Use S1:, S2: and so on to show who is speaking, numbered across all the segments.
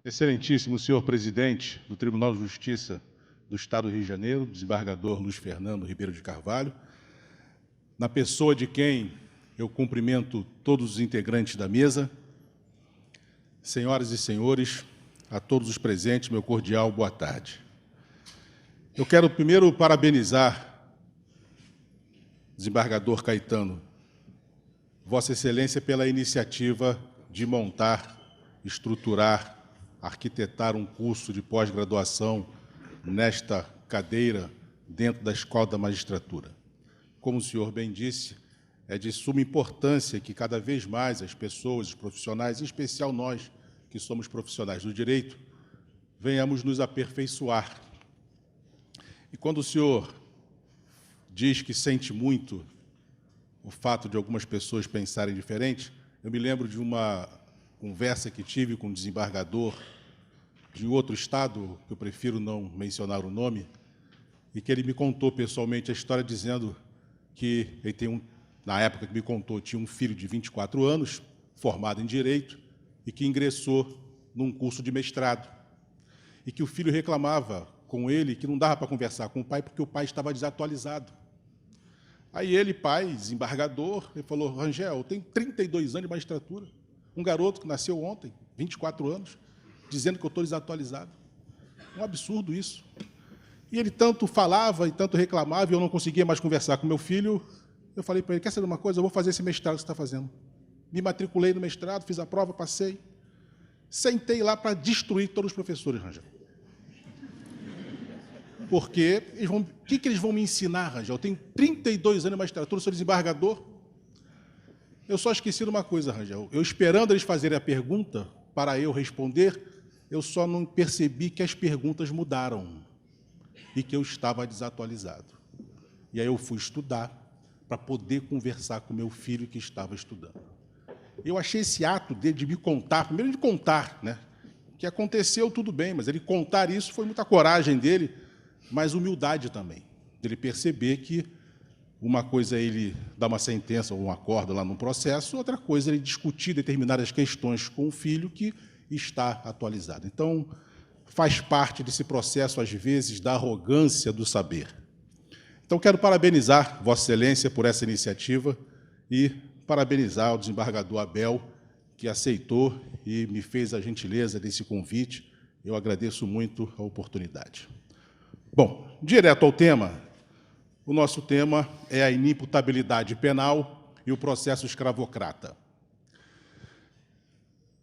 S1: Excelentíssimo senhor presidente do Tribunal de Justiça do Estado do Rio de Janeiro, desembargador Luiz Fernando Ribeiro de Carvalho, na pessoa de quem eu cumprimento todos os integrantes da mesa, senhoras e senhores, a todos os presentes, meu cordial boa tarde. Eu quero primeiro parabenizar o desembargador Caetano, Vossa Excelência, pela iniciativa de montar, estruturar, arquitetar um curso de pós-graduação nesta cadeira dentro da Escola da Magistratura. Como o senhor bem disse, é de suma importância que cada vez mais as pessoas, os profissionais, em especial nós, que somos profissionais do direito, venhamos nos aperfeiçoar. E quando o senhor diz que sente muito o fato de algumas pessoas pensarem diferente, eu me lembro de uma conversa que tive com um desembargador de outro estado, que eu prefiro não mencionar o nome, e que ele me contou pessoalmente a história dizendo que ele tem na época que me contou, tinha um filho de 24 anos, formado em Direito, e que ingressou num curso de mestrado. E que o filho reclamava com ele que não dava para conversar com o pai porque o pai estava desatualizado. Aí ele, pai, desembargador, ele falou: Rangel, eu tenho 32 anos de magistratura, um garoto que nasceu ontem, 24 anos, dizendo que eu estou desatualizado. Um absurdo isso. E ele tanto falava e tanto reclamava, e eu não conseguia mais conversar com meu filho. Eu falei para ele: quer saber uma coisa? Eu vou fazer esse mestrado que você está fazendo. Me matriculei no mestrado, fiz a prova, passei. Sentei lá para destruir todos os professores, Rangel. Porque o que eles vão me ensinar, Rangel? Eu tenho 32 anos de magistratura, sou desembargador. Eu só esqueci de uma coisa, Rangel. Eu esperando eles fazerem a pergunta para eu responder, eu só não percebi que as perguntas mudaram e que eu estava desatualizado. E aí eu fui estudar para poder conversar com meu filho que estava estudando. Eu achei esse ato dele de me contar, primeiro de contar, né? Que aconteceu, tudo bem, mas ele contar isso foi muita coragem dele, mas humildade também, dele perceber que uma coisa é ele dar uma sentença ou um acordo lá no processo, outra coisa é ele discutir determinadas questões com o filho que está atualizado. Então, faz parte desse processo, às vezes, da arrogância do saber. Então, quero parabenizar Vossa Excelência por essa iniciativa e parabenizar o desembargador Abel, que aceitou e me fez a gentileza desse convite. Eu agradeço muito a oportunidade. Bom, direto ao tema, o nosso tema é a inimputabilidade penal e o processo escravocrata.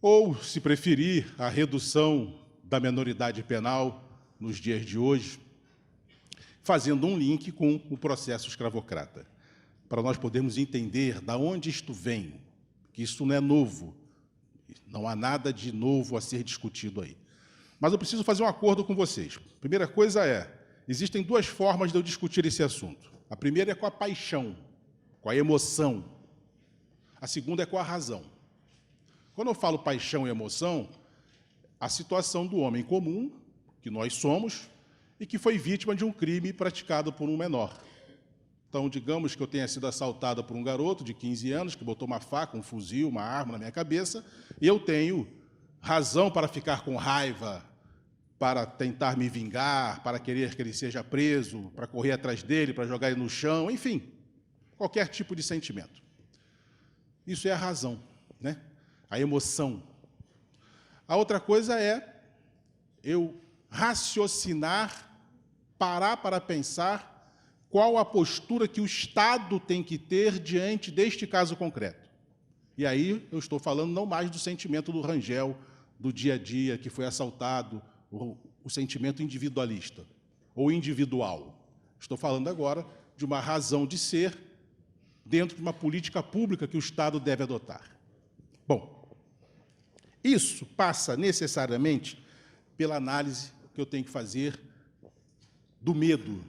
S1: Ou, se preferir, a redução da menoridade penal nos dias de hoje, fazendo um link com o processo escravocrata, para nós podermos entender de onde isto vem, que isso não é novo, não há nada de novo a ser discutido aí. Mas eu preciso fazer um acordo com vocês. A primeira coisa é: existem duas formas de eu discutir esse assunto. A primeira é com a paixão, com a emoção. A segunda é com a razão. Quando eu falo paixão e emoção, a situação do homem comum, que nós somos, e que foi vítima de um crime praticado por um menor. Então, digamos que eu tenha sido assaltado por um garoto de 15 anos, que botou uma faca, um fuzil, uma arma na minha cabeça, e eu tenho razão para ficar com raiva, para tentar me vingar, para querer que ele seja preso, para correr atrás dele, para jogar ele no chão, enfim, qualquer tipo de sentimento. Isso é a razão, né? A emoção. A outra coisa é eu raciocinar, parar para pensar qual a postura que o Estado tem que ter diante deste caso concreto. E aí eu estou falando não mais do sentimento do Rangel, do dia a dia, que foi assaltado, o sentimento individualista ou individual. Estou falando agora de uma razão de ser dentro de uma política pública que o Estado deve adotar. Bom, isso passa necessariamente pela análise que eu tenho que fazer do medo.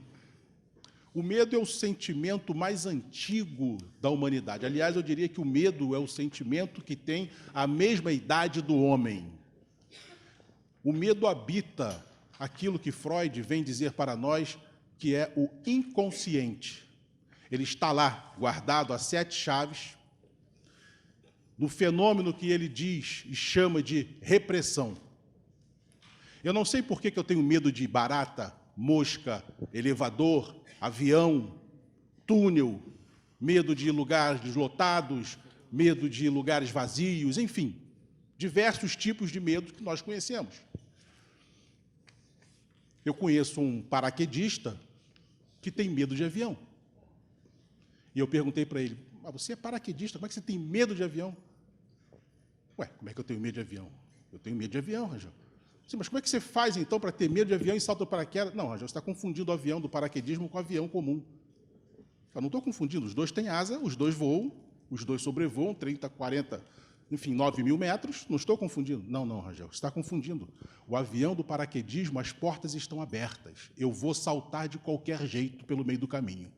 S1: O medo é o sentimento mais antigo da humanidade. Aliás, eu diria que o medo é o sentimento que tem a mesma idade do homem. O medo habita aquilo que Freud vem dizer para nós que é o inconsciente. Ele está lá, guardado a 7 chaves, no fenômeno que ele diz e chama de repressão. Eu não sei por que eu tenho medo de barata, mosca, elevador, avião, túnel, medo de lugares lotados, medo de lugares vazios, enfim, diversos tipos de medo que nós conhecemos. Eu conheço um paraquedista que tem medo de avião. E eu perguntei para ele, mas você é paraquedista, como é que você tem medo de avião? Ué, como é que eu tenho medo de avião? Eu tenho medo de avião, Rangel. Sim, mas como é que você faz, então, para ter medo de avião e salto de paraquedas? Não, Rangel, você está confundindo o avião do paraquedismo com o avião comum. Eu não estou confundindo, os dois têm asa, os dois voam, os dois sobrevoam 30, 40, enfim, 9.000 metros, não estou confundindo. Não, não, Rangel, você está confundindo. O avião do paraquedismo, as portas estão abertas. Eu vou saltar de qualquer jeito pelo meio do caminho.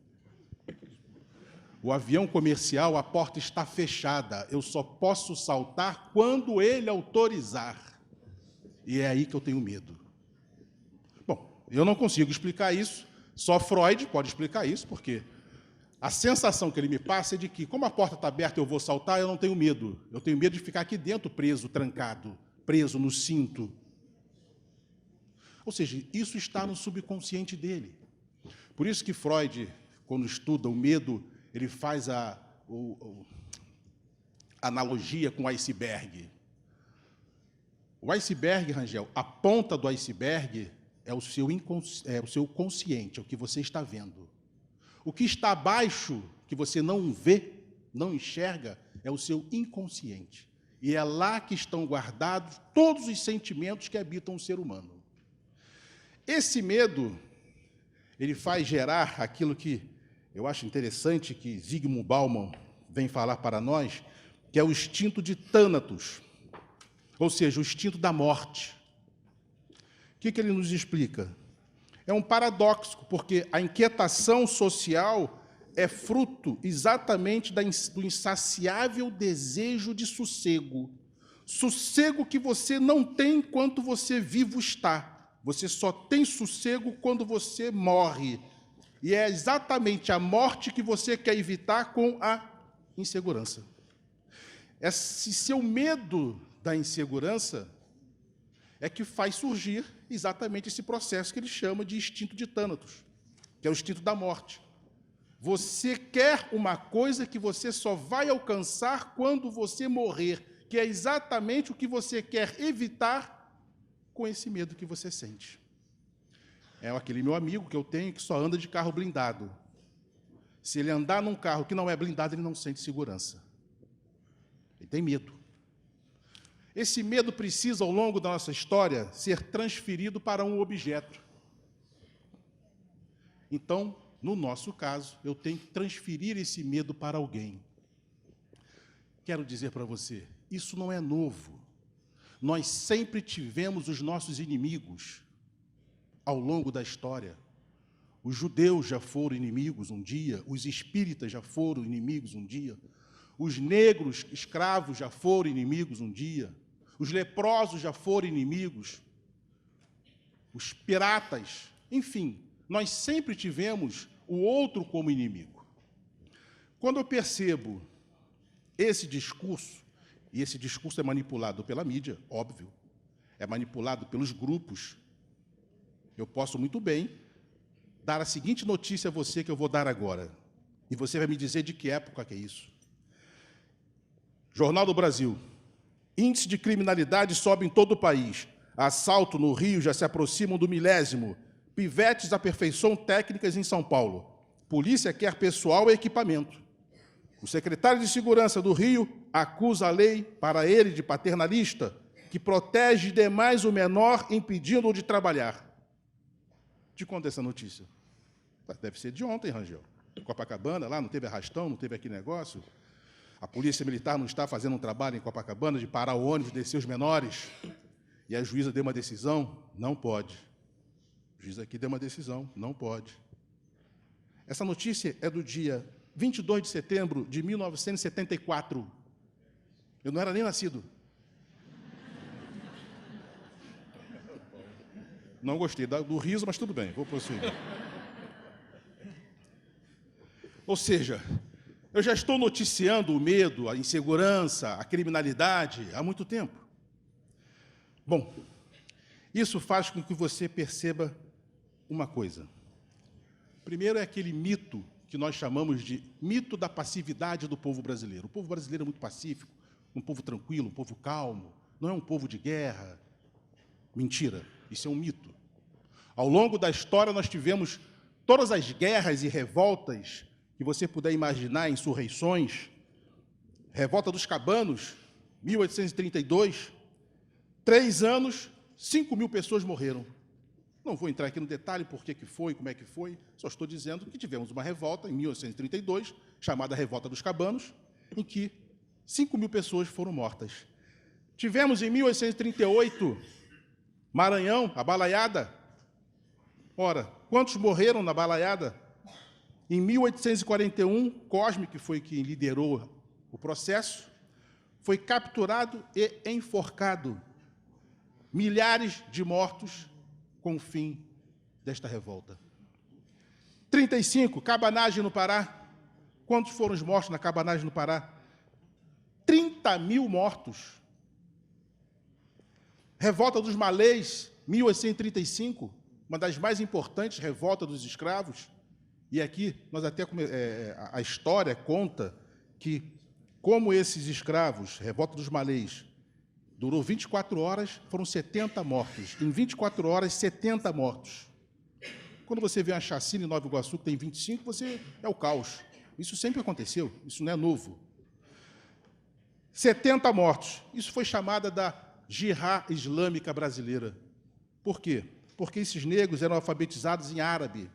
S1: O avião comercial, a porta está fechada. Eu só posso saltar quando ele autorizar. E é aí que eu tenho medo. Bom, eu não consigo explicar isso. Só Freud pode explicar isso, porque a sensação que ele me passa é de que, como a porta está aberta e eu vou saltar, eu não tenho medo. Eu tenho medo de ficar aqui dentro preso, trancado, preso no cinto. Ou seja, isso está no subconsciente dele. Por isso que Freud, quando estuda o medo, ele faz a analogia com o iceberg. O iceberg, Rangel, a ponta do iceberg é o seu consciente, é o que você está vendo. O que está abaixo, que você não vê, não enxerga, é o seu inconsciente. E é lá que estão guardados todos os sentimentos que habitam o ser humano. Esse medo, ele faz gerar aquilo que eu acho interessante, que Zygmunt Bauman vem falar para nós, que é o instinto de Thanatos, ou seja, o instinto da morte. O que ele nos explica? É um paradoxo, porque a inquietação social é fruto exatamente do insaciável desejo de sossego. Sossego que você não tem enquanto você vivo está. Você só tem sossego quando você morre. E é exatamente a morte que você quer evitar com a insegurança. Esse seu medo da insegurança é que faz surgir exatamente esse processo que ele chama de instinto de Thanatos, que é o instinto da morte. Você quer uma coisa que você só vai alcançar quando você morrer, que é exatamente o que você quer evitar com esse medo que você sente. É aquele meu amigo que eu tenho que só anda de carro blindado. Se ele andar num carro que não é blindado, ele não sente segurança. Ele tem medo. Esse medo precisa, ao longo da nossa história, ser transferido para um objeto. Então, no nosso caso, eu tenho que transferir esse medo para alguém. Quero dizer para você, isso não é novo. Nós sempre tivemos os nossos inimigos ao longo da história. Os judeus já foram inimigos um dia, os espíritas já foram inimigos um dia, os negros escravos já foram inimigos um dia, os leprosos já foram inimigos, os piratas, enfim, nós sempre tivemos o outro como inimigo. Quando eu percebo esse discurso, e esse discurso é manipulado pela mídia, óbvio, é manipulado pelos grupos, eu posso muito bem dar a seguinte notícia a você que eu vou dar agora, e você vai me dizer de que época que é isso. Jornal do Brasil. Índice de criminalidade sobe em todo o país. Assalto no Rio já se aproximam do 1000º. Pivetes aperfeiçoam técnicas em São Paulo. Polícia quer pessoal e equipamento. O secretário de Segurança do Rio acusa a lei para ele de paternalista, que protege demais o menor, impedindo-o de trabalhar. De quando essa notícia? Deve ser de ontem, Rangel. Copacabana, lá, não teve arrastão, não teve aquele negócio? A Polícia Militar não está fazendo um trabalho em Copacabana de parar o ônibus, descer os menores? E a juíza deu uma decisão? Não pode. O juiz aqui deu uma decisão, não pode. Essa notícia é do dia 22 de setembro de 1974. Eu não era nem nascido. Não gostei do riso, mas tudo bem, vou prosseguir. Ou seja, eu já estou noticiando o medo, a insegurança, a criminalidade há muito tempo. Bom, Isso faz com que você perceba uma coisa. Primeiro é aquele mito que nós chamamos de mito da passividade do povo brasileiro. O povo brasileiro é muito pacífico, um povo tranquilo, um povo calmo, não é um povo de guerra. Mentira, isso é um mito. Ao longo da história, nós tivemos todas as guerras e revoltas que você puder imaginar, insurreições. Revolta dos Cabanos, 1832, 3 anos, 5.000 pessoas morreram. Não vou entrar aqui no detalhe por que foi, como é que foi, só estou dizendo que tivemos uma revolta em 1832, chamada Revolta dos Cabanos, em que 5.000 pessoas foram mortas. Tivemos em 1838, Maranhão, a balaiada. Ora, quantos morreram na balaiada? Em 1841, Cosme, que foi quem liderou o processo, foi capturado e enforcado. Milhares de mortos com o fim desta revolta. 35, cabanagem no Pará. Quantos foram os mortos na cabanagem no Pará? 30.000 mortos. Revolta dos Malês, 1835, uma das mais importantes revoltas dos escravos. E aqui, nós até a história conta que, como esses escravos, revolta dos Malês, durou 24 horas, foram 70 mortos. Em 24 horas, 70 mortos. Quando você vê uma chacina em Nova Iguaçu que tem 25, você é o caos. Isso sempre aconteceu, isso não é novo. 70 mortos. Isso foi chamada da Jihad Islâmica Brasileira. Por quê? Porque esses negros eram alfabetizados em árabe.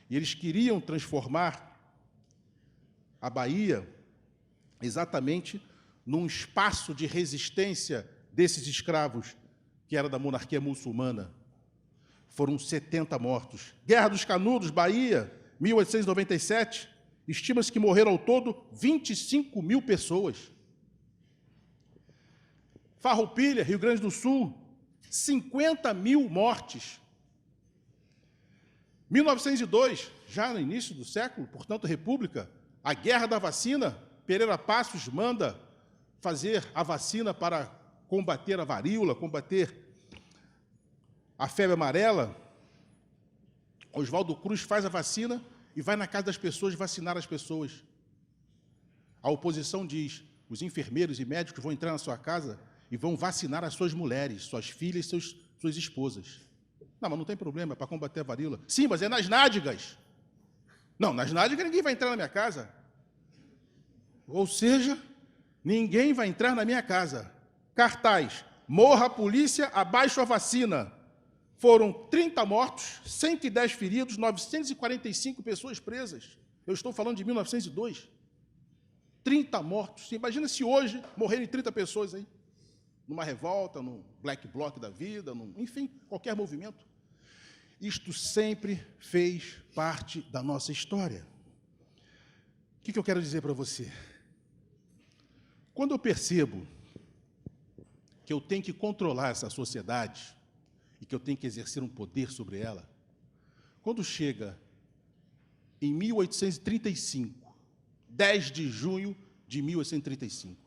S1: E eles queriam transformar a Bahia exatamente num espaço de resistência desses escravos, que era da monarquia muçulmana. Foram 70 mortos. Guerra dos Canudos, Bahia, 1897, estima-se que morreram ao todo 25.000 pessoas. Farroupilha, Rio Grande do Sul, 50.000 mortes. 1902, já no início do século, portanto, República, a guerra da vacina, Pereira Passos manda fazer a vacina para combater a varíola, combater a febre amarela. Oswaldo Cruz faz a vacina e vai na casa das pessoas vacinar as pessoas. A oposição diz, os enfermeiros e médicos vão entrar na sua casa e vão vacinar as suas mulheres, suas filhas e suas esposas. Não, mas não tem problema, é para combater a varíola. Sim, mas é nas nádegas. Não, nas nádegas ninguém vai entrar na minha casa. Ou seja, ninguém vai entrar na minha casa. Cartaz, morra a polícia, abaixo a vacina. Foram 30 mortos, 110 feridos, 945 pessoas presas. Eu estou falando de 1902. 30 mortos. Imagina se hoje morrerem 30 pessoas aí. Numa revolta, num black bloc da vida, enfim, qualquer movimento. Isto sempre fez parte da nossa história. O que eu quero dizer para você? Quando eu percebo que eu tenho que controlar essa sociedade e que eu tenho que exercer um poder sobre ela, quando chega em 1835, 10 de junho de 1835,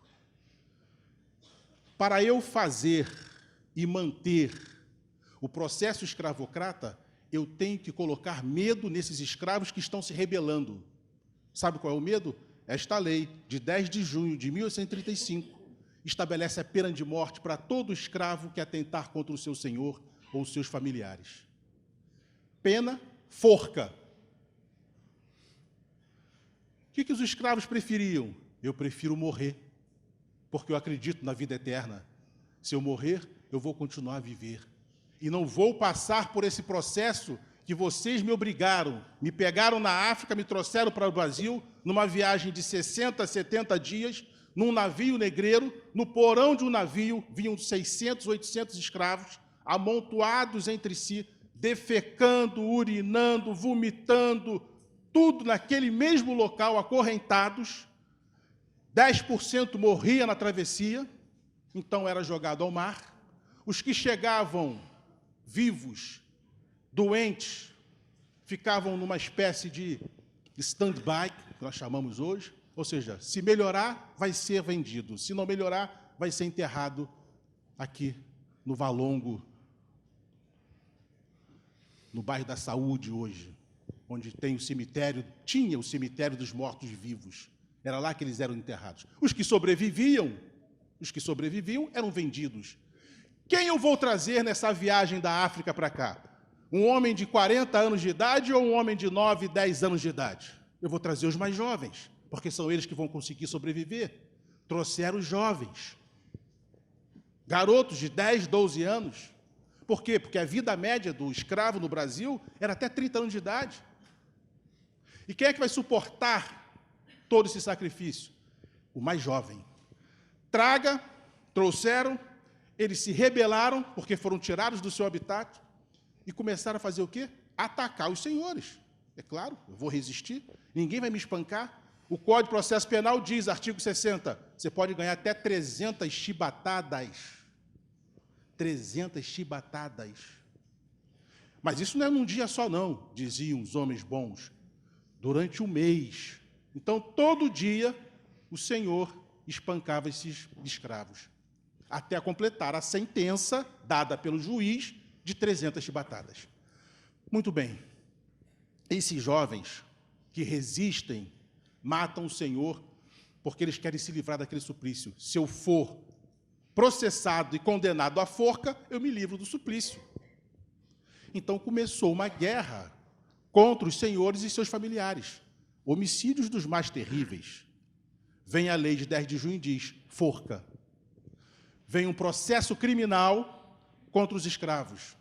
S1: para eu fazer e manter o processo escravocrata, eu tenho que colocar medo nesses escravos que estão se rebelando. Sabe qual é o medo? Esta lei, de 10 de junho de 1835, estabelece a pena de morte para todo escravo que atentar contra o seu senhor ou seus familiares. Pena, forca. O que os escravos preferiam? Eu prefiro morrer, porque eu acredito na vida eterna. Se eu morrer, eu vou continuar a viver. E não vou passar por esse processo que vocês me obrigaram. Me pegaram na África, me trouxeram para o Brasil, numa viagem de 60, 70 dias, num navio negreiro. No porão de um navio, vinham 600, 800 escravos, amontoados entre si, defecando, urinando, vomitando, tudo naquele mesmo local, acorrentados. 10% morria na travessia, então era jogado ao mar. Os que chegavam vivos, doentes, ficavam numa espécie de stand-by, que nós chamamos hoje, ou seja, se melhorar, vai ser vendido, se não melhorar, vai ser enterrado aqui no valongo no bairro da Saúde hoje, onde tem o cemitério, tinha o cemitério dos mortos-vivos. Era lá que eles eram enterrados. Os que sobreviviam eram vendidos. Quem eu vou trazer nessa viagem da África para cá? Um homem de 40 anos de idade ou um homem de 9, 10 anos de idade? Eu vou trazer os mais jovens, porque são eles que vão conseguir sobreviver. Trouxeram os jovens, garotos de 10, 12 anos. Por quê? Porque a vida média do escravo no Brasil era até 30 anos de idade. E quem é que vai suportar todo esse sacrifício? O mais jovem. Trouxeram, eles se rebelaram, porque foram tirados do seu habitat, e começaram a fazer o quê? Atacar os senhores. É claro, eu vou resistir, ninguém vai me espancar. O Código de Processo Penal diz, artigo 60, você pode ganhar até 300 chibatadas. 300 chibatadas. Mas isso não é num dia só, não, diziam os homens bons. Durante um mês. Então, todo dia, o Senhor espancava esses escravos, até completar a sentença dada pelo juiz de 300 chibatadas. Muito bem. Esses jovens que resistem, matam o Senhor, porque eles querem se livrar daquele suplício. Se eu for processado e condenado à forca, eu me livro do suplício. Então começou uma guerra contra os senhores e seus familiares. Homicídios dos mais terríveis. Vem a lei de 10 de junho e diz, forca. Vem um processo criminal contra os escravos.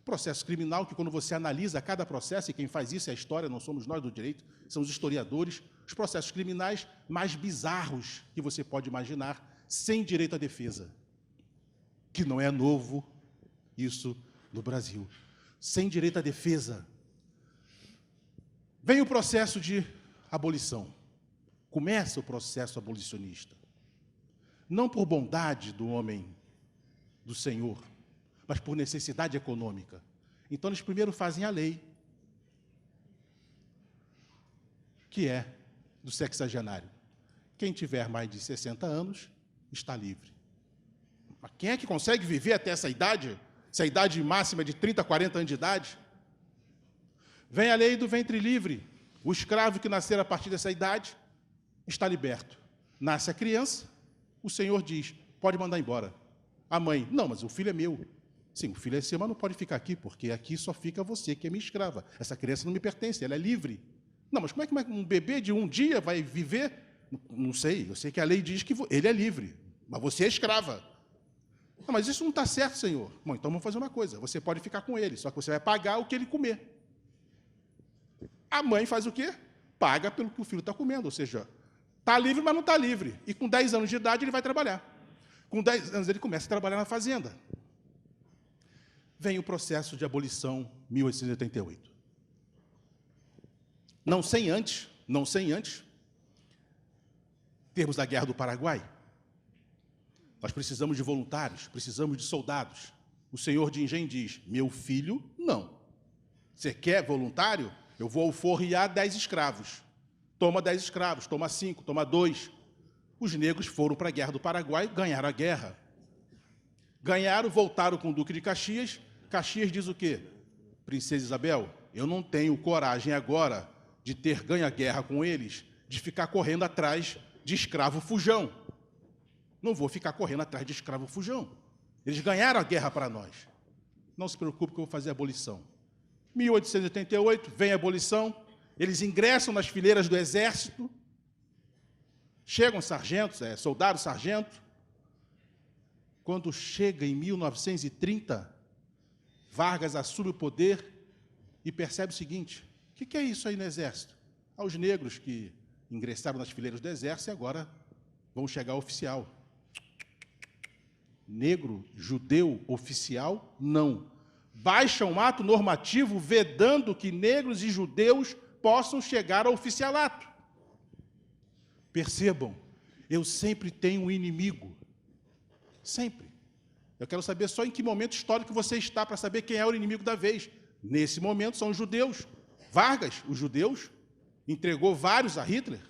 S1: Processo criminal que, quando você analisa cada processo, e quem faz isso é a história, não somos nós do direito, são os historiadores, os processos criminais mais bizarros que você pode imaginar, sem direito à defesa. Que não é novo isso no Brasil. Sem direito à defesa. Vem o processo de abolição. Começa o processo abolicionista. Não por bondade do homem, do Senhor, mas por necessidade econômica. Então, eles primeiro fazem a lei, que é do sexagenário. Quem tiver mais de 60 anos, está livre. Mas quem é que consegue viver até essa idade? Essa idade máxima de 30, 40 anos de idade? Vem a lei do ventre livre. O escravo que nascer a partir dessa idade está liberto. Nasce a criança, o Senhor diz, pode mandar embora. A mãe, não, mas o filho é meu. Sim, o filho é seu, mas não pode ficar aqui, porque aqui só fica você, que é minha escrava. Essa criança não me pertence, ela é livre. Não, mas como é que um bebê de um dia vai viver? Não sei, eu sei que a lei diz que ele é livre, mas você é escrava. Não, mas isso não está certo, Senhor. Bom, então vamos fazer uma coisa, você pode ficar com ele, só que você vai pagar o que ele comer. A mãe faz o quê? Paga pelo que o filho está comendo, ou seja, está livre, mas não está livre. E com 10 anos de idade ele vai trabalhar. Com 10 anos ele começa a trabalhar na fazenda. Vem o processo de abolição, 1888. Não sem antes, termos a Guerra do Paraguai. Nós precisamos de voluntários, precisamos de soldados. O senhor de engenho diz, meu filho, não. Você quer voluntário? Eu vou alforriar 10 escravos. Toma 10 escravos, toma 5, toma 2. Os negros foram para a Guerra do Paraguai, ganharam a guerra. Ganharam, voltaram com o Duque de Caxias. Caxias diz o quê? Princesa Isabel, eu não tenho coragem agora de ter ganho a guerra com eles, de ficar correndo atrás de escravo fujão. Não vou ficar correndo atrás de escravo fujão. Eles ganharam a guerra para nós. Não se preocupe que eu vou fazer a abolição. 1888, vem a abolição, eles ingressam nas fileiras do exército, chegam sargentos, soldado, sargento. Quando chega em 1930, Vargas assume o poder e percebe o seguinte, o que é isso aí no exército? Os negros que ingressaram nas fileiras do exército e agora vão chegar ao oficial. Negro, judeu, oficial, não. Baixa um ato normativo vedando que negros e judeus possam chegar ao oficialato. Percebam, eu sempre tenho um inimigo. Sempre. Eu quero saber só em que momento histórico você está para saber quem é o inimigo da vez. Nesse momento são os judeus. Vargas, os judeus, entregou vários a Hitler.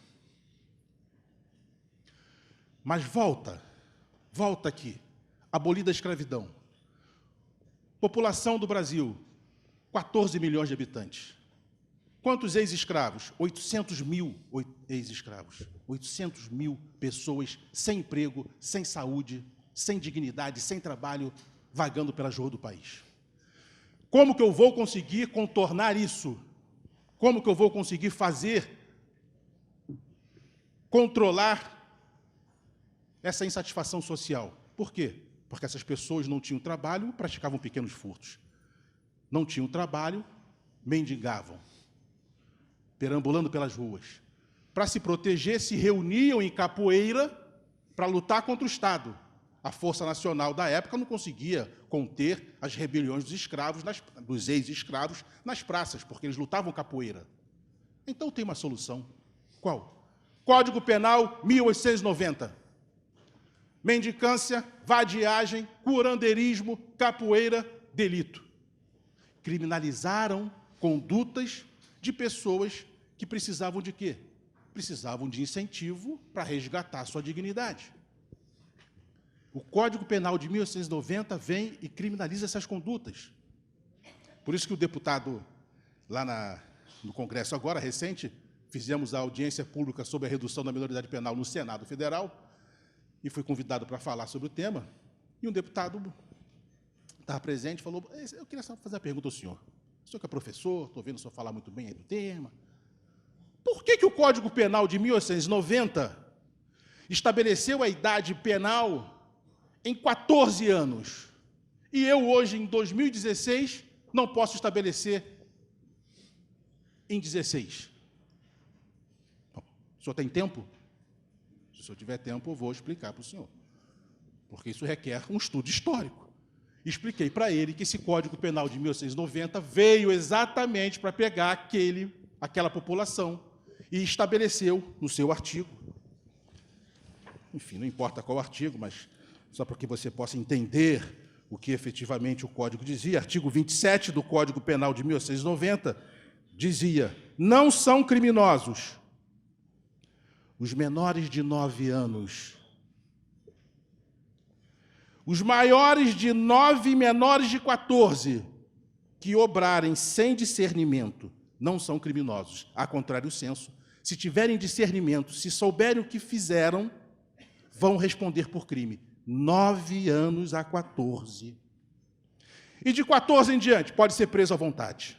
S1: Mas volta aqui. Abolida a escravidão. População do Brasil, 14 milhões de habitantes. Quantos ex-escravos? 800 mil ex-escravos. 800 mil pessoas sem emprego, sem saúde, sem dignidade, sem trabalho, vagando pelas ruas do país. Como que eu vou conseguir contornar isso? Como que eu vou conseguir controlar essa insatisfação social? Por quê? Porque essas pessoas não tinham trabalho, praticavam pequenos furtos. Não tinham trabalho, mendigavam, perambulando pelas ruas. Para se proteger, se reuniam em capoeira para lutar contra o Estado. A Força Nacional da época não conseguia conter as rebeliões dos escravos, dos ex-escravos, nas praças, porque eles lutavam capoeira. Então tem uma solução. Qual? Código Penal 1890. Mendicância, vadiagem, curandeirismo, capoeira, delito. Criminalizaram condutas de pessoas que precisavam de quê? Precisavam de incentivo para resgatar sua dignidade. O Código Penal de 1890 vem e criminaliza essas condutas. Por isso que o deputado, lá no Congresso agora, recente, fizemos a audiência pública sobre a redução da minoridade penal no Senado Federal, e fui convidado para falar sobre o tema, e um deputado estava presente e falou: eu queria só fazer uma pergunta ao senhor. O senhor que é professor, estou vendo o senhor falar muito bem aí do tema. Por que o Código Penal de 1890 estabeleceu a idade penal em 14 anos, e eu hoje, em 2016, não posso estabelecer em 16? Bom, o senhor tem tempo? Se o senhor tiver tempo, eu vou explicar para o senhor, porque isso requer um estudo histórico. Expliquei para ele que esse Código Penal de 1890 veio exatamente para pegar aquela população e estabeleceu no seu artigo, enfim, não importa qual artigo, mas só para que você possa entender o que efetivamente o Código dizia, artigo 27 do Código Penal de 1890, dizia: não são criminosos os menores de 9 anos, os maiores de 9 e menores de 14, que obrarem sem discernimento, não são criminosos. A contrário senso, se tiverem discernimento, se souberem o que fizeram, vão responder por crime. 9 anos a 14. E de 14 em diante, pode ser preso à vontade.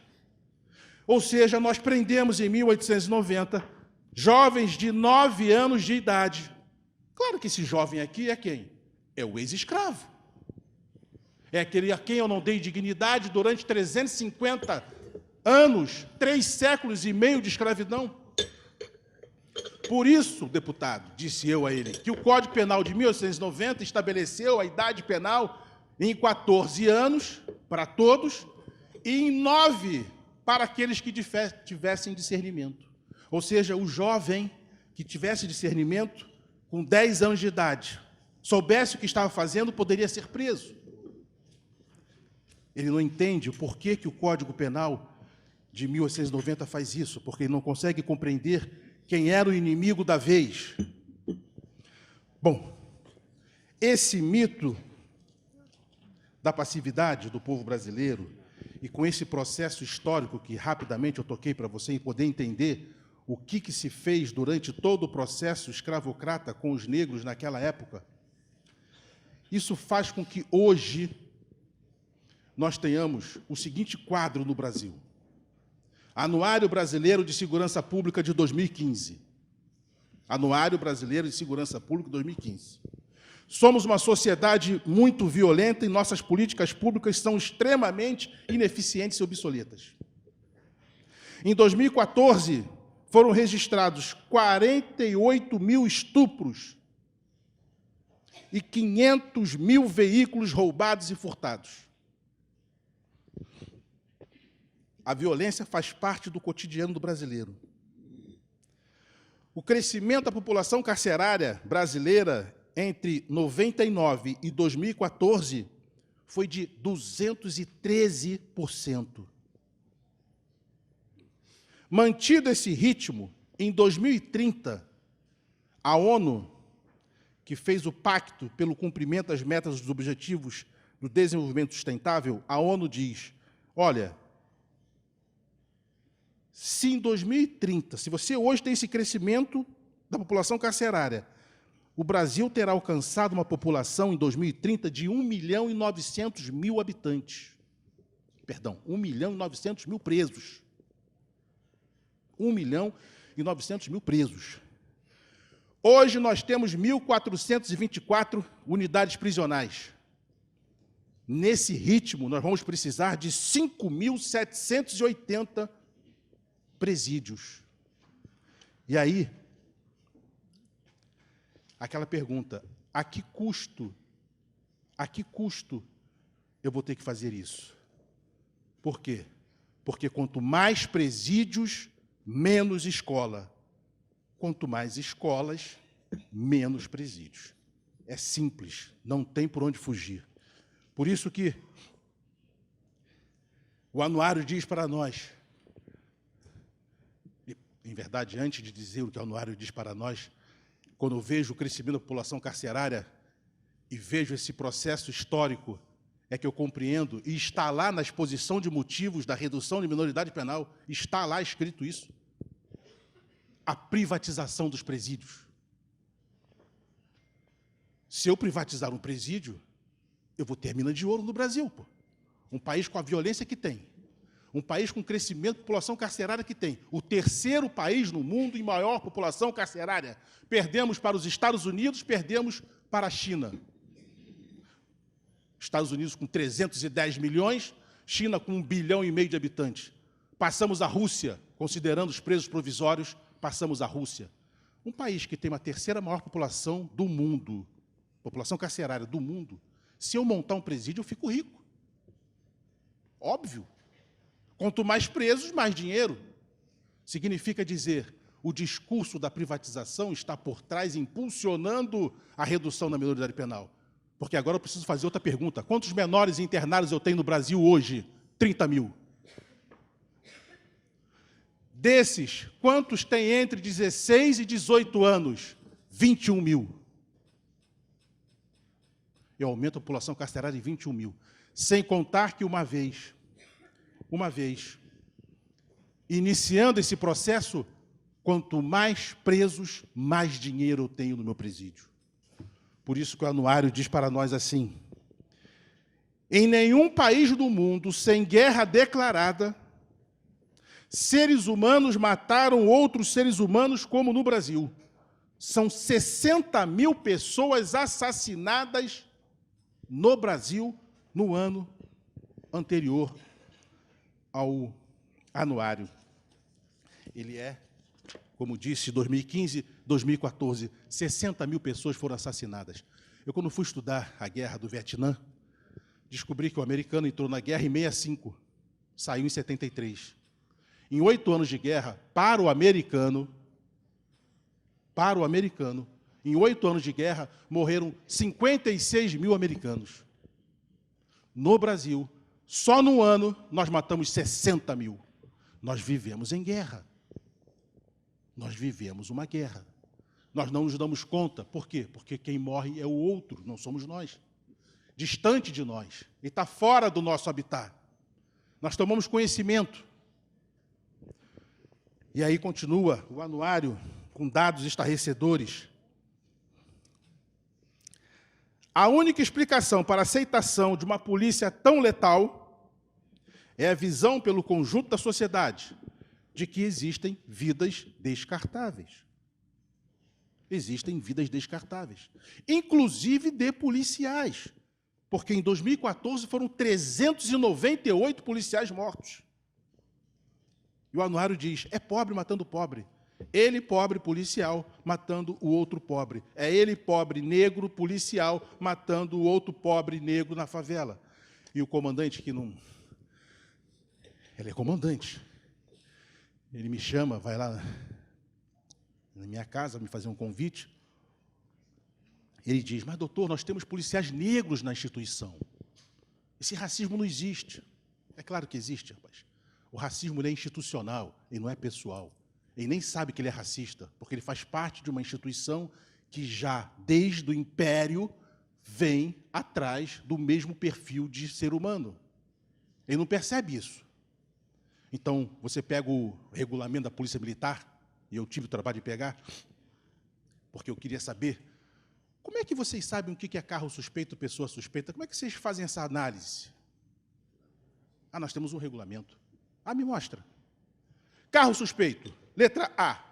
S1: Ou seja, nós prendemos em 1890 jovens de 9 anos de idade. Claro que esse jovem aqui é quem? É o ex-escravo. É aquele a quem eu não dei dignidade durante 350 anos, 3 séculos e meio de escravidão. Por isso, deputado, disse eu a ele, que o Código Penal de 1890 estabeleceu a idade penal em 14 anos para todos e em 9 para aqueles que tivessem discernimento. Ou seja, o jovem que tivesse discernimento, com 10 anos de idade, soubesse o que estava fazendo, poderia ser preso. Ele não entende o porquê que o Código Penal de 1890 faz isso, porque ele não consegue compreender quem era o inimigo da vez. Bom, esse mito da passividade do povo brasileiro, e com esse processo histórico que rapidamente eu toquei para você poder entender o que se fez durante todo o processo escravocrata com os negros naquela época, isso faz com que hoje nós tenhamos o seguinte quadro no Brasil: Anuário Brasileiro de Segurança Pública de 2015. Anuário Brasileiro de Segurança Pública de 2015. Somos uma sociedade muito violenta e nossas políticas públicas são extremamente ineficientes e obsoletas. Em 2014, foram registrados 48 mil estupros e 500 mil veículos roubados e furtados. A violência faz parte do cotidiano do brasileiro. O crescimento da população carcerária brasileira entre 99 e 2014 foi de 213%. Mantido esse ritmo, em 2030, a ONU, que fez o pacto pelo cumprimento das metas dos objetivos do desenvolvimento sustentável, a ONU diz: olha, Se em 2030, se você hoje tem esse crescimento da população carcerária, o Brasil terá alcançado uma população em 2030 de 1.900.000 habitantes. Perdão, 1.900.000 presos. 1.900.000 presos. Hoje nós temos 1.424 unidades prisionais. Nesse ritmo, nós vamos precisar de 5.780 presídios. E aí, aquela pergunta, a que custo eu vou ter que fazer isso? Por quê? Porque quanto mais presídios, menos escola. Quanto mais escolas, menos presídios. É simples, não tem por onde fugir. Por isso que o anuário diz para nós, em verdade, antes de dizer o que o anuário diz para nós, quando eu vejo o crescimento da população carcerária e vejo esse processo histórico, é que eu compreendo, e está lá na exposição de motivos da redução de minoridade penal, está lá escrito isso, a privatização dos presídios. Se eu privatizar um presídio, eu vou ter mina de ouro no Brasil, pô. Um país com a violência que tem, um país com crescimento de população carcerária que tem, o terceiro país no mundo em maior população carcerária. Perdemos para os Estados Unidos, perdemos para a China. Estados Unidos com 310 milhões, China com 1,5 bilhão de habitantes. Passamos a Rússia, considerando os presos provisórios, passamos a Rússia. Um país que tem uma terceira maior população do mundo, população carcerária do mundo. Se eu montar um presídio, eu fico rico. Óbvio. Quanto mais presos, mais dinheiro. Significa dizer, o discurso da privatização está por trás, impulsionando a redução da minoridade penal. Porque agora eu preciso fazer outra pergunta. Quantos menores internados eu tenho no Brasil hoje? 30 mil. Desses, quantos têm entre 16 e 18 anos? 21 mil. Eu aumento a população carcerária em 21 mil. Sem contar que uma vez, iniciando esse processo, quanto mais presos, mais dinheiro eu tenho no meu presídio. Por isso que o anuário diz para nós assim, em nenhum país do mundo, sem guerra declarada, seres humanos mataram outros seres humanos como no Brasil. São 60 mil pessoas assassinadas no Brasil no ano anterior ao anuário. Ele é, como disse, 2015, 2014, 60 mil pessoas foram assassinadas. Eu, quando fui estudar a guerra do Vietnã, descobri que o americano entrou na guerra em 65, saiu em 73. Em 8 anos de guerra, para o americano, em 8 anos de guerra, morreram 56 mil americanos. No Brasil, só no ano, nós matamos 60 mil. Nós vivemos em guerra. Nós vivemos uma guerra. Nós não nos damos conta. Por quê? Porque quem morre é o outro, não somos nós. Distante de nós. Ele está fora do nosso habitat. Nós tomamos conhecimento. E aí continua o anuário com dados estarrecedores. A única explicação para a aceitação de uma polícia tão letal é a visão pelo conjunto da sociedade de que existem vidas descartáveis. Existem vidas descartáveis, inclusive de policiais, porque em 2014 foram 398 policiais mortos. E o anuário diz, é pobre matando pobre. Ele, pobre policial, matando o outro pobre. É ele, pobre negro policial, matando o outro pobre negro na favela. E o comandante que não... Ele é comandante. Ele me chama, vai lá na minha casa me fazer um convite. Ele diz, mas doutor, nós temos policiais negros na instituição. Esse racismo não existe. É claro que existe, rapaz. O racismo ele é institucional, ele não é pessoal. Ele nem sabe que ele é racista, porque ele faz parte de uma instituição que já, desde o Império, vem atrás do mesmo perfil de ser humano. Ele não percebe isso. Então, você pega o regulamento da Polícia Militar, e eu tive o trabalho de pegar, porque eu queria saber, como é que vocês sabem o que é carro suspeito, pessoa suspeita? Como é que vocês fazem essa análise? Ah, nós temos um regulamento. Ah, me mostra. Carro suspeito. Letra A.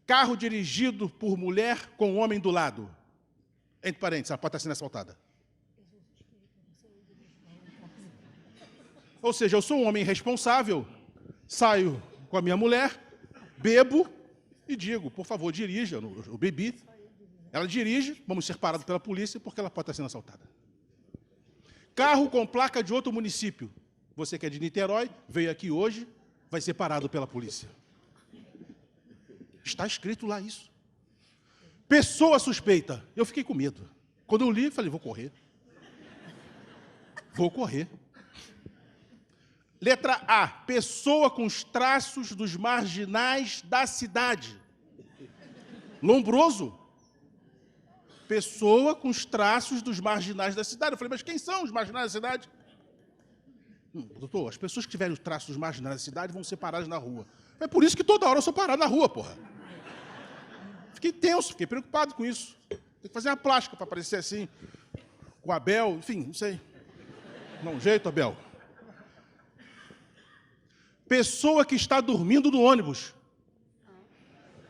S1: Carro dirigido por mulher com homem do lado. Entre parênteses, ela pode estar sendo assaltada. Ou seja, eu sou um homem responsável, saio com a minha mulher, bebo e digo, por favor, dirija, eu bebi. Ela dirige, vamos ser parados pela polícia, porque ela pode estar sendo assaltada. Carro com placa de outro município. Você que é de Niterói, veio aqui hoje, vai ser parado pela polícia. Está escrito lá isso. Pessoa suspeita. Eu fiquei com medo. Quando eu li, falei, vou correr. Vou correr. Letra A. Pessoa com os traços dos marginais da cidade. Lombroso. Pessoa com os traços dos marginais da cidade. Eu falei, mas quem são os marginais da cidade? Doutor, as pessoas que tiverem os traços dos marginais da cidade vão ser paradas na rua. É por isso que toda hora eu sou parado na rua, porra. Fiquei tenso, fiquei preocupado com isso. Tem que fazer uma plástica para aparecer assim, com o Abel, enfim, não sei. Dá um jeito, Abel. Pessoa que está dormindo no ônibus.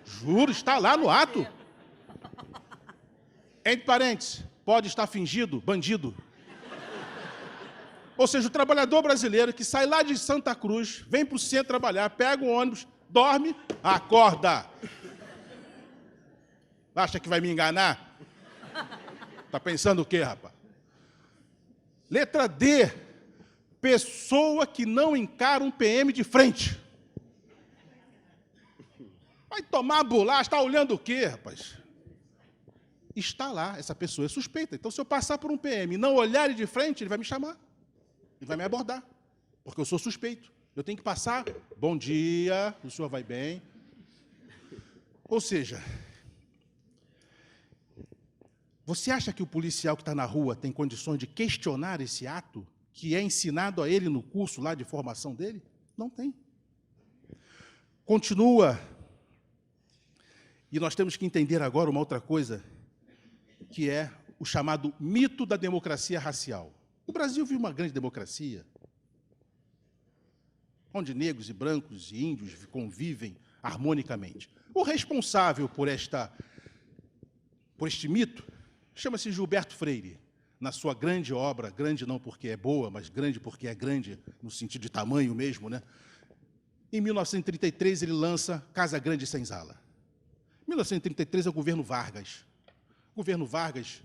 S1: Juro, está lá no ato. Entre parênteses, pode estar fingido, bandido. Ou seja, o trabalhador brasileiro que sai lá de Santa Cruz, vem para o centro trabalhar, pega o ônibus, dorme, acorda. Acha que vai me enganar? Está pensando o quê, rapaz? Letra D. Pessoa que não encara um PM de frente. Vai tomar bolacha, está olhando o quê, rapaz? Está lá, essa pessoa é suspeita. Então, se eu passar por um PM e não olhar ele de frente, ele vai me chamar. Ele vai me abordar, porque eu sou suspeito. Eu tenho que passar, bom dia, o senhor vai bem. Ou seja, você acha que o policial que está na rua tem condições de questionar esse ato que é ensinado a ele no curso lá de formação dele? Não tem. Continua. E nós temos que entender agora uma outra coisa, que é o chamado mito da democracia racial. O Brasil vive uma grande democracia, onde negros e brancos e índios convivem harmonicamente. O responsável por este mito chama-se Gilberto Freire, na sua grande obra, grande não porque é boa, mas grande porque é grande, no sentido de tamanho mesmo, né? Em 1933, ele lança Casa Grande e Senzala. Em 1933 é o governo Vargas. O governo Vargas,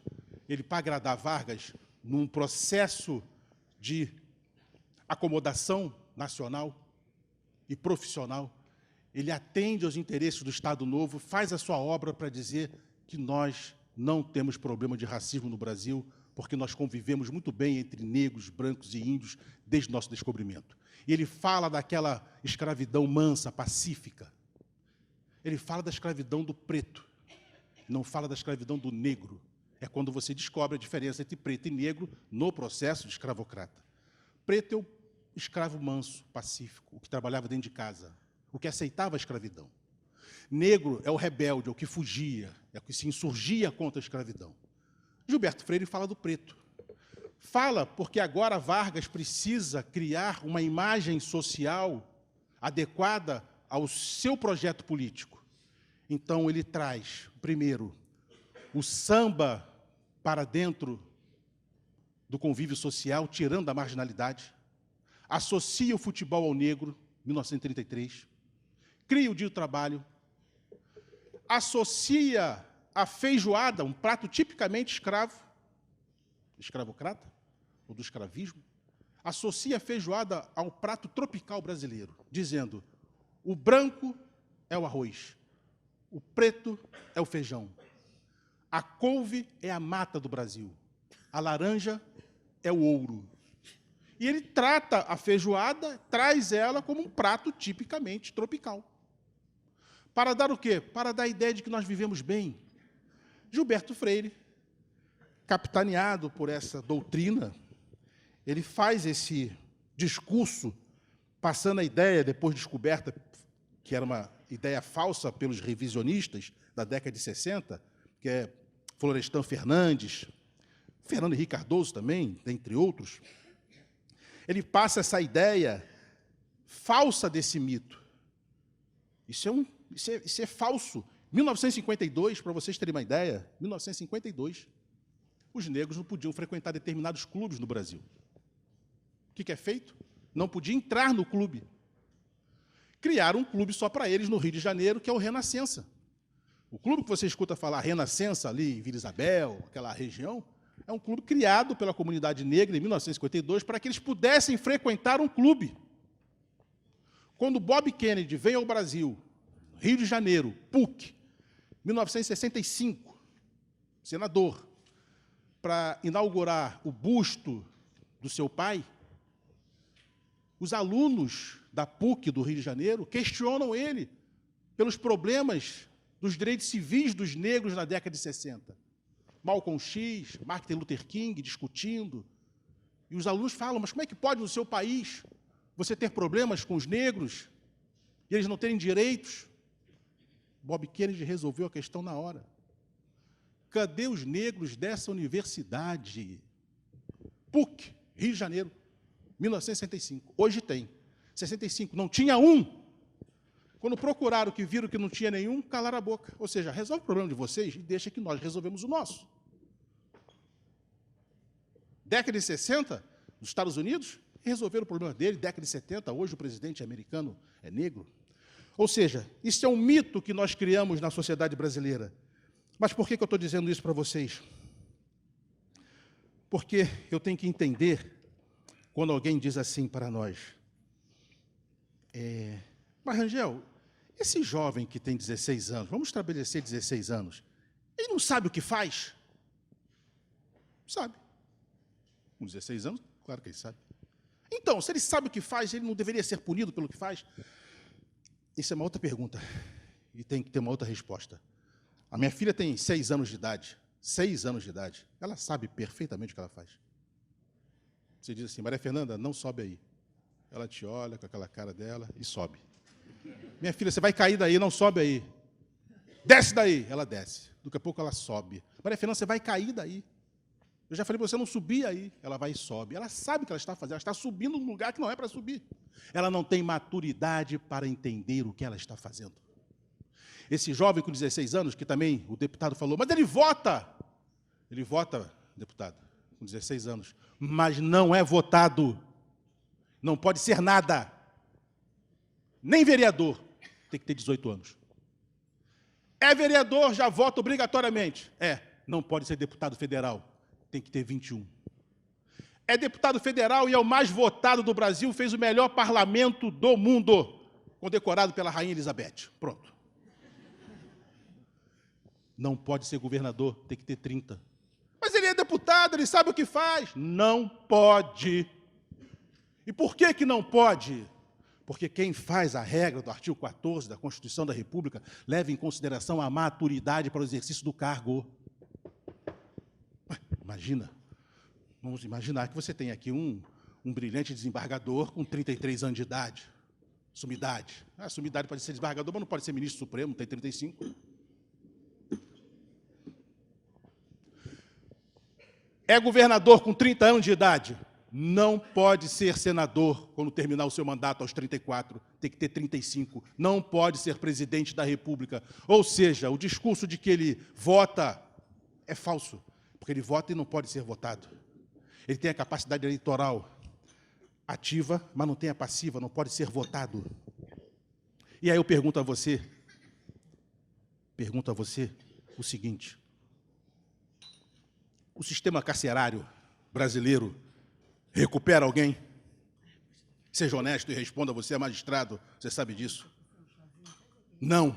S1: ele, para agradar Vargas, num processo de acomodação nacional e profissional, ele atende aos interesses do Estado Novo, faz a sua obra para dizer que nós não temos problema de racismo no Brasil, porque nós convivemos muito bem entre negros, brancos e índios desde o nosso descobrimento. E ele fala daquela escravidão mansa, pacífica. Ele fala da escravidão do preto, não fala da escravidão do negro. É quando você descobre a diferença entre preto e negro no processo de escravocrata. Preto é o escravo manso, pacífico, o que trabalhava dentro de casa, o que aceitava a escravidão. Negro é o rebelde, é o que fugia, é o que se insurgia contra a escravidão. Gilberto Freire fala do preto. Fala porque agora Vargas precisa criar uma imagem social adequada ao seu projeto político. Então, ele traz, primeiro, o samba para dentro do convívio social, tirando a marginalidade, associa o futebol ao negro, 1933, cria o Dia do Trabalho, associa a feijoada, um prato tipicamente escravocrata, ou do escravismo, associa a feijoada ao prato tropical brasileiro, dizendo, o branco é o arroz, o preto é o feijão, a couve é a mata do Brasil, a laranja é o ouro. E ele trata a feijoada, traz ela como um prato tipicamente tropical. Para dar o quê? Para dar a ideia de que nós vivemos bem. Gilberto Freire, capitaneado por essa doutrina, ele faz esse discurso passando a ideia, depois descoberta, que era uma ideia falsa pelos revisionistas da década de 60, que é Florestan Fernandes, Fernando Henrique Cardoso também, dentre outros, ele passa essa ideia falsa desse mito. Isso é falso. 1952, para vocês terem uma ideia, 1952, os negros não podiam frequentar determinados clubes no Brasil. O que é feito? Não podia entrar no clube. Criaram um clube só para eles no Rio de Janeiro, que é o Renascença. O clube que você escuta falar Renascença, ali em Vila Isabel, aquela região, é um clube criado pela comunidade negra em 1952 para que eles pudessem frequentar um clube. Quando Bob Kennedy veio ao Brasil, Rio de Janeiro, PUC, 1965, senador, para inaugurar o busto do seu pai, os alunos da PUC do Rio de Janeiro questionam ele pelos problemas dos direitos civis dos negros na década de 60. Malcolm X, Martin Luther King discutindo. E os alunos falam, mas como é que pode no seu país você ter problemas com os negros e eles não terem direitos? Bob Kennedy resolveu a questão na hora. Cadê os negros dessa universidade? PUC, Rio de Janeiro, 1965. Hoje tem. 65, não tinha um. Quando procuraram, que viram que não tinha nenhum, calaram a boca. Ou seja, resolve o problema de vocês e deixa que nós resolvemos o nosso. Década de 60, nos Estados Unidos, resolveram o problema dele. Década de 70, hoje o presidente americano é negro. Ou seja, isso é um mito que nós criamos na sociedade brasileira. Mas por que eu estou dizendo isso para vocês? Porque eu tenho que entender quando alguém diz assim para nós, mas, Rangel, esse jovem que tem 16 anos, vamos estabelecer 16 anos, ele não sabe o que faz? Sabe. Com 16 anos, claro que ele sabe. Então, se ele sabe o que faz, ele não deveria ser punido pelo que faz? Isso é uma outra pergunta, e tem que ter uma outra resposta. A minha filha tem 6 anos de idade, 6 anos de idade, ela sabe perfeitamente o que ela faz. Você diz assim, Maria Fernanda, não sobe aí. Ela te olha com aquela cara dela e sobe. Minha filha, você vai cair daí, não sobe aí. Desce daí. Ela desce. Daqui a pouco ela sobe. Maria Fernanda, você vai cair daí. Eu já falei para você não subir aí. Ela vai e sobe. Ela sabe o que ela está fazendo. Ela está subindo num lugar que não é para subir. Ela não tem maturidade para entender o que ela está fazendo. Esse jovem com 16 anos, que também o deputado falou, mas ele vota. Ele vota, deputado, com 16 anos, mas não é votado. Não pode ser nada. Nem vereador. Tem que ter 18 anos. É vereador, já vota obrigatoriamente. Não pode ser deputado federal. Tem que ter 21. É deputado federal e é o mais votado do Brasil, fez o melhor parlamento do mundo, condecorado pela Rainha Elizabeth. Pronto. Não pode ser governador, tem que ter 30. Mas ele é deputado, ele sabe o que faz. Não pode. E por que não pode? Porque quem faz a regra do artigo 14 da Constituição da República leva em consideração a maturidade para o exercício do cargo. Imagina, vamos imaginar que você tem aqui um brilhante desembargador com 33 anos de idade, sumidade. A sumidade pode ser desembargador, mas não pode ser ministro supremo, tem 35. É governador com 30 anos de idade. Não pode ser senador quando terminar o seu mandato aos 34, tem que ter 35. Não pode ser presidente da República. Ou seja, o discurso de que ele vota é falso, porque ele vota e não pode ser votado. Ele tem a capacidade eleitoral ativa, mas não tem a passiva, não pode ser votado. E aí eu pergunto a você o seguinte: o sistema carcerário brasileiro recupera alguém? Seja honesto e responda, você é magistrado, você sabe disso. Não.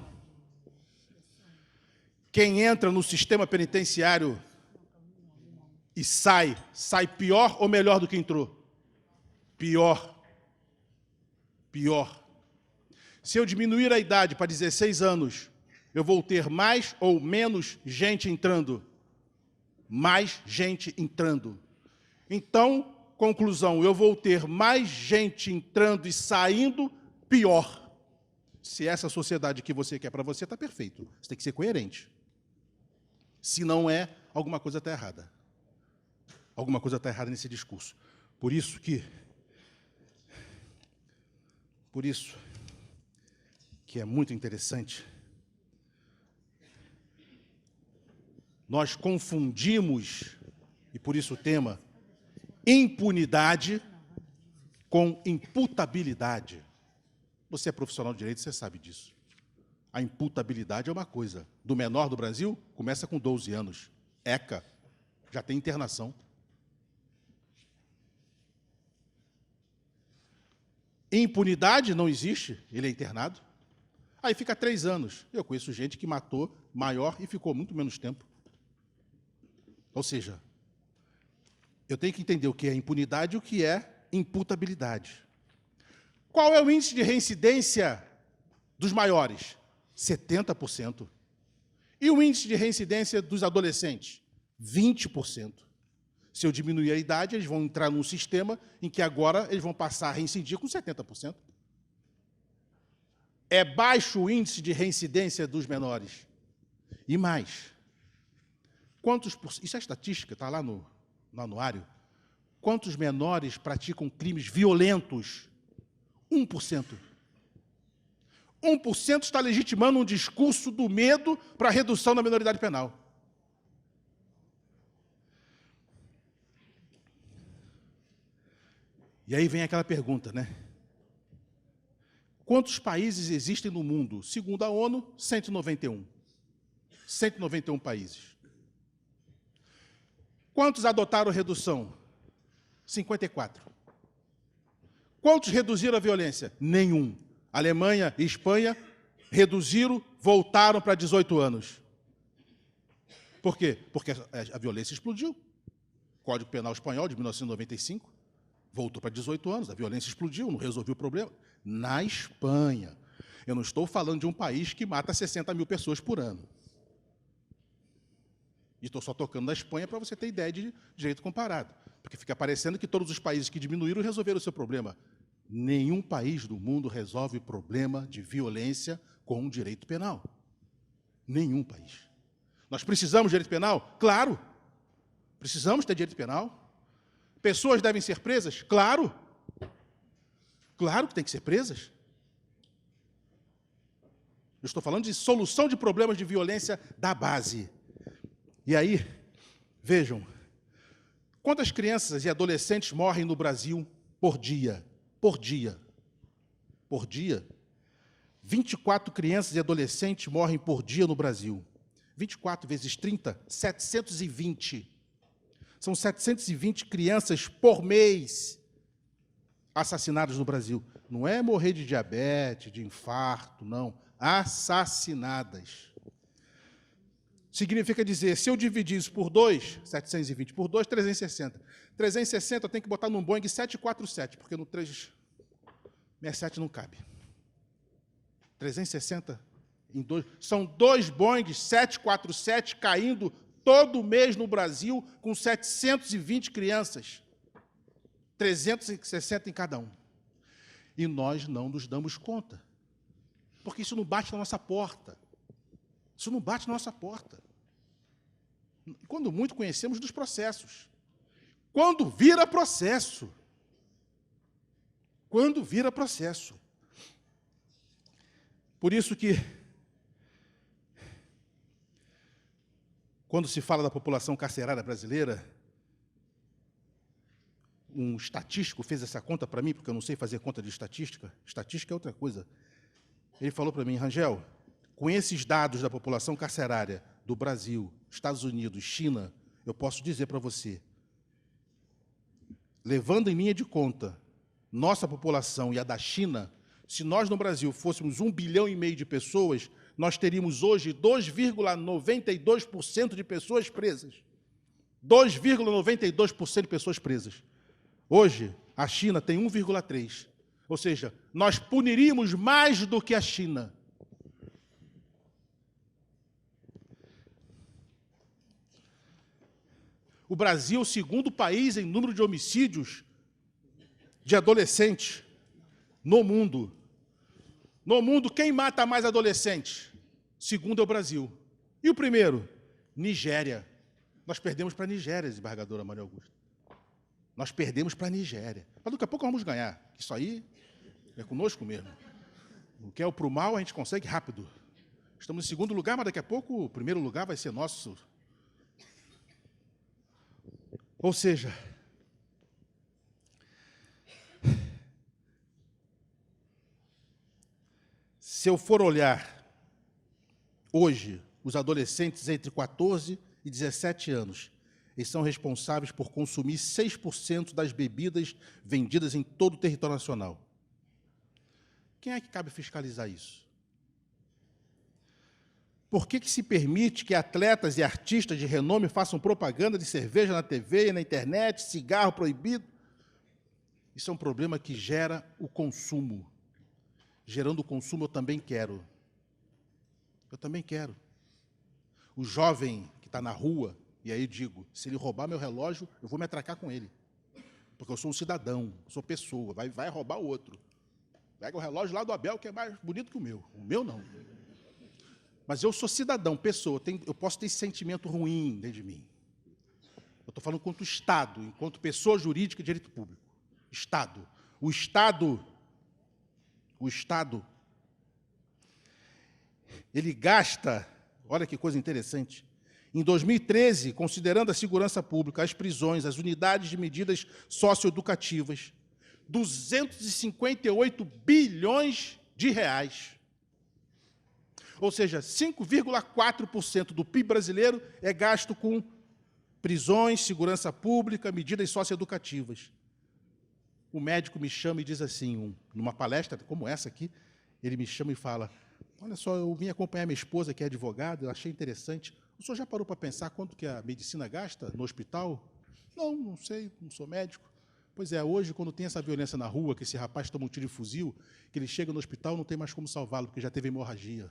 S1: Quem entra no sistema penitenciário e sai pior ou melhor do que entrou? Pior. Pior. Se eu diminuir a idade para 16 anos, eu vou ter mais ou menos gente entrando? Mais gente entrando. Então, Conclusão, eu vou ter mais gente entrando e saindo, pior. Se essa sociedade que você quer para você, está perfeito. Você tem que ser coerente. Se não é, alguma coisa está errada. Alguma coisa está errada nesse discurso. Por isso que é muito interessante, nós confundimos, e por isso o tema, impunidade com imputabilidade. Você é profissional de direito, você sabe disso. A imputabilidade é uma coisa. Do menor do Brasil, começa com 12 anos. ECA, já tem internação. Impunidade não existe, ele é internado. Aí fica 3 anos. Eu conheço gente que matou maior e ficou muito menos tempo. Ou seja, eu tenho que entender o que é impunidade e o que é imputabilidade. Qual é o índice de reincidência dos maiores? 70%. E o índice de reincidência dos adolescentes? 20%. Se eu diminuir a idade, eles vão entrar num sistema em que agora eles vão passar a reincidir com 70%. É baixo o índice de reincidência dos menores. E mais, isso é estatística, está lá no anuário. Quantos menores praticam crimes violentos? 1%. 1% está legitimando um discurso do medo para a redução da minoridade penal. E aí vem aquela pergunta, né? Quantos países existem no mundo? Segundo a ONU, 191. 191 países. Quantos adotaram redução? 54. Quantos reduziram a violência? Nenhum. Alemanha e Espanha reduziram, voltaram para 18 anos. Por quê? Porque a violência explodiu. O Código Penal Espanhol, de 1995, voltou para 18 anos. A violência explodiu, não resolveu o problema. Na Espanha. Eu não estou falando de um país que mata 60 mil pessoas por ano. E estou só tocando na Espanha para você ter ideia de direito comparado. Porque fica parecendo que todos os países que diminuíram resolveram o seu problema. Nenhum país do mundo resolve o problema de violência com o direito penal. Nenhum país. Nós precisamos de direito penal? Claro. Precisamos ter direito penal. Pessoas devem ser presas? Claro. Claro que tem que ser presas. Eu estou falando de solução de problemas de violência da base. E aí, vejam, quantas crianças e adolescentes morrem no Brasil por dia? Por dia. Por dia. 24 crianças e adolescentes morrem por dia no Brasil. 24 vezes 30, 720. São 720 crianças por mês assassinadas no Brasil. Não é morrer de diabetes, de infarto, não. Assassinadas. Significa dizer, se eu dividir isso por 2, 720 por 2, 360. 360 eu tenho que botar num Boeing 747, porque no 367 não cabe. 360 em 2. São 2 Boeing 747 caindo todo mês no Brasil, com 720 crianças. 360 em cada um. E nós não nos damos conta. Porque isso não bate na nossa porta. Isso não bate na nossa porta. Quando muito conhecemos dos processos. Quando vira processo. Quando vira processo. Por isso que, quando se fala da população carcerária brasileira, um estatístico fez essa conta para mim, porque eu não sei fazer conta de estatística. Estatística é outra coisa. Ele falou para mim, Rangel, com esses dados da população carcerária do Brasil, Estados Unidos, China, eu posso dizer para você, levando em linha de conta nossa população e a da China, se nós no Brasil fôssemos 1,5 bilhão de pessoas, nós teríamos hoje 2,92% de pessoas presas. 2,92% de pessoas presas. Hoje, a China tem 1,3%. Ou seja, nós puniríamos mais do que a China. O Brasil é o segundo país em número de homicídios de adolescentes no mundo. No mundo, quem mata mais adolescentes? Segundo é o Brasil. E o primeiro? Nigéria. Nós perdemos para a Nigéria, desembargadora Maria Augusta. Nós perdemos para a Nigéria. Mas daqui a pouco vamos ganhar. Isso aí é conosco mesmo. O que é o para o mal, a gente consegue rápido. Estamos em segundo lugar, mas daqui a pouco o primeiro lugar vai ser nosso. Ou seja, se eu for olhar hoje os adolescentes entre 14 e 17 anos, eles são responsáveis por consumir 6% das bebidas vendidas em todo o território nacional. Quem é que cabe fiscalizar isso? Por que se permite que atletas e artistas de renome façam propaganda de cerveja na TV e na internet, cigarro proibido? Isso é um problema que gera o consumo. Gerando o consumo, eu também quero. Eu também quero. O jovem que está na rua, e aí digo, se ele roubar meu relógio, eu vou me atracar com ele. Porque eu sou um cidadão, sou pessoa, vai roubar o outro. Pega o relógio lá do Abel, que é mais bonito que o meu. O meu, não. Mas eu sou cidadão, pessoa, eu posso ter esse sentimento ruim dentro de mim. Eu estou falando enquanto Estado, enquanto pessoa jurídica de direito público. Estado. O Estado, ele gasta, olha que coisa interessante, em 2013, considerando a segurança pública, as prisões, as unidades de medidas socioeducativas, 258 bilhões de reais. Ou seja, 5,4% do PIB brasileiro é gasto com prisões, segurança pública, medidas socioeducativas. O médico me chama e diz assim, numa palestra como essa aqui, ele me chama e fala, olha só, eu vim acompanhar minha esposa, que é advogada, eu achei interessante. O senhor já parou para pensar quanto que a medicina gasta no hospital? Não, não sei, não sou médico. Pois é, hoje, quando tem essa violência na rua, que esse rapaz toma um tiro de fuzil, que ele chega no hospital, não tem mais como salvá-lo, porque já teve hemorragia.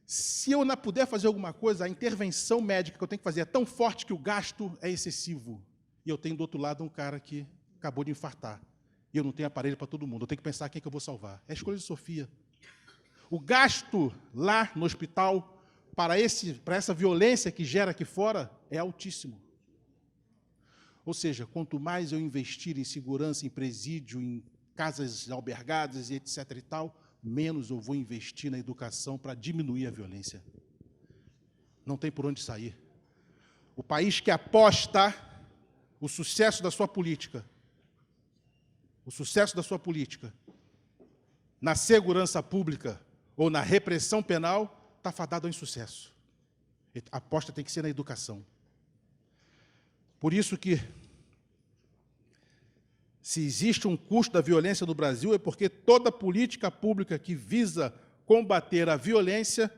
S1: Se eu não puder fazer alguma coisa, a intervenção médica que eu tenho que fazer é tão forte que o gasto é excessivo. E eu tenho do outro lado um cara que acabou de infartar. E eu não tenho aparelho para todo mundo. Eu tenho que pensar quem que eu vou salvar. É a escolha de Sofia. O gasto lá no hospital para essa violência que gera aqui fora é altíssimo. Ou seja, quanto mais eu investir em segurança, em presídio, em casas albergadas e etc. e tal, menos eu vou investir na educação para diminuir a violência. Não tem por onde sair. O país que aposta o sucesso da sua política, na segurança pública ou na repressão penal, está fadado ao insucesso. A aposta tem que ser na educação. Por isso que, se existe um custo da violência no Brasil, é porque toda política pública que visa combater a violência,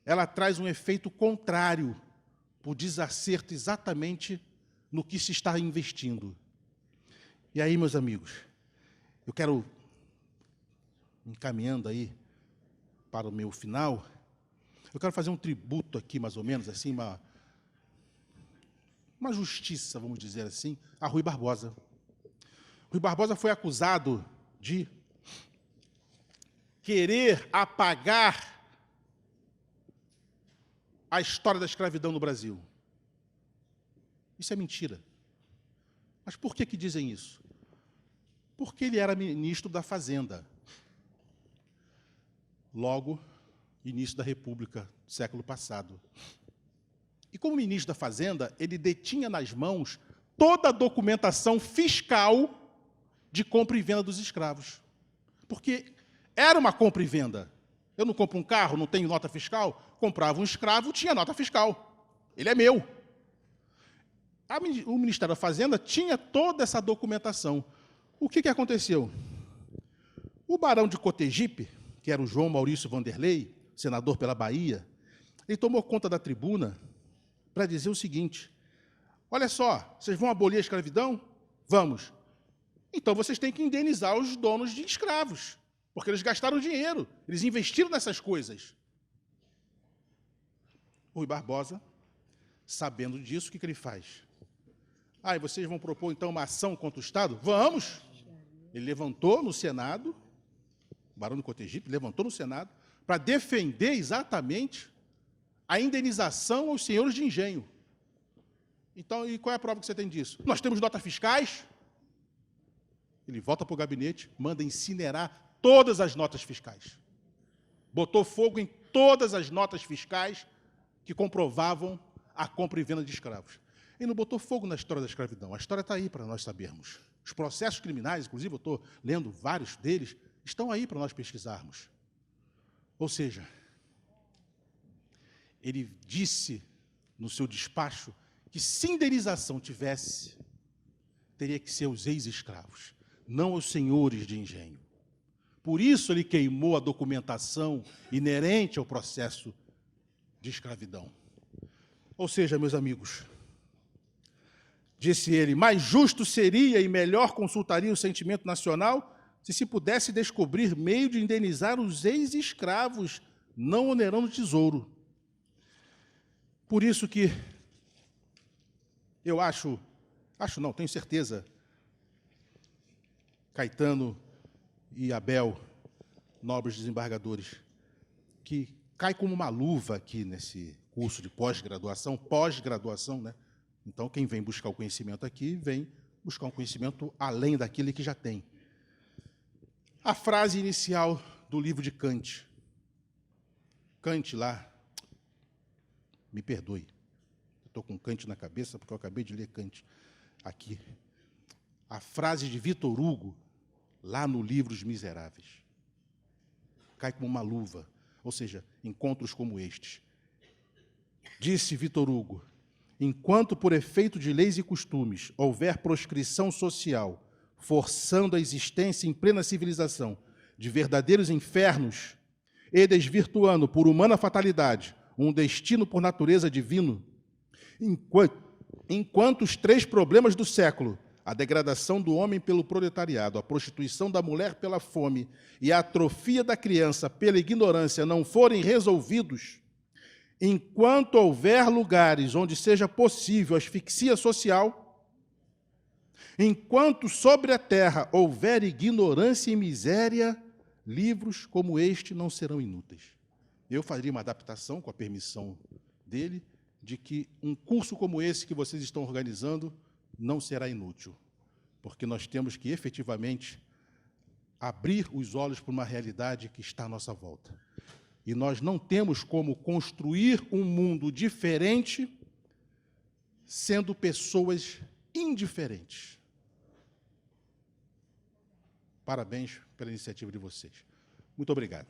S1: ela traz um efeito contrário, por desacerto exatamente no que se está investindo. E aí, meus amigos, eu quero, encaminhando aí para o meu final, eu quero fazer um tributo aqui, mais ou menos, assim, uma justiça, vamos dizer assim, a Rui Barbosa. Rui Barbosa foi acusado de querer apagar a história da escravidão no Brasil. Isso é mentira. Mas por que dizem isso? Porque ele era ministro da Fazenda. Logo, início da República, século passado. E como ministro da Fazenda, ele detinha nas mãos toda a documentação fiscal de compra e venda dos escravos. Porque era uma compra e venda. Eu não compro um carro, não tenho nota fiscal, comprava um escravo, tinha nota fiscal. Ele é meu. O Ministério da Fazenda tinha toda essa documentação. O que aconteceu? O barão de Cotegipe, que era o João Maurício Vanderlei, senador pela Bahia, ele tomou conta da tribuna para dizer o seguinte, olha só, vocês vão abolir a escravidão? Vamos. Então, vocês têm que indenizar os donos de escravos, porque eles gastaram dinheiro, eles investiram nessas coisas. Rui Barbosa, sabendo disso, o que ele faz? E vocês vão propor, então, uma ação contra o Estado? Vamos! Ele levantou no Senado, o Barão de Cotegipe levantou no Senado, para defender exatamente a indenização aos senhores de engenho. Então, e qual é a prova que você tem disso? Nós temos notas fiscais. Ele volta para o gabinete, manda incinerar todas as notas fiscais. Botou fogo em todas as notas fiscais que comprovavam a compra e venda de escravos. Ele não botou fogo na história da escravidão. A história está aí para nós sabermos. Os processos criminais, inclusive eu estou lendo vários deles, estão aí para nós pesquisarmos. Ou seja, ele disse no seu despacho que se indenização tivesse, teria que ser os ex-escravos, não os senhores de engenho. Por isso ele queimou a documentação inerente ao processo de escravidão. Ou seja, meus amigos, disse ele, mais justo seria e melhor consultaria o sentimento nacional se pudesse descobrir meio de indenizar os ex-escravos, não onerando o tesouro. Por isso que eu tenho certeza, Caetano e Abel, nobres desembargadores, que cai como uma luva aqui nesse curso de pós-graduação, né? Então, quem vem buscar o conhecimento aqui, vem buscar um conhecimento além daquele que já tem. A frase inicial do livro de Kant. Kant lá, me perdoe, estou com Kant na cabeça, porque eu acabei de ler Kant aqui. A frase de Victor Hugo, lá no livro Os Miseráveis. Cai como uma luva, ou seja, encontros como estes. Disse Victor Hugo, enquanto por efeito de leis e costumes houver proscrição social, forçando a existência em plena civilização de verdadeiros infernos e desvirtuando por humana fatalidade um destino por natureza divino, enquanto os 3 problemas do século, a degradação do homem pelo proletariado, a prostituição da mulher pela fome e a atrofia da criança pela ignorância não forem resolvidos, enquanto houver lugares onde seja possível asfixia social, enquanto sobre a terra houver ignorância e miséria, livros como este não serão inúteis. Eu faria uma adaptação, com a permissão dele, de que um curso como esse que vocês estão organizando não será inútil, porque nós temos que, efetivamente, abrir os olhos para uma realidade que está à nossa volta. E nós não temos como construir um mundo diferente sendo pessoas indiferentes. Parabéns pela iniciativa de vocês. Muito obrigado.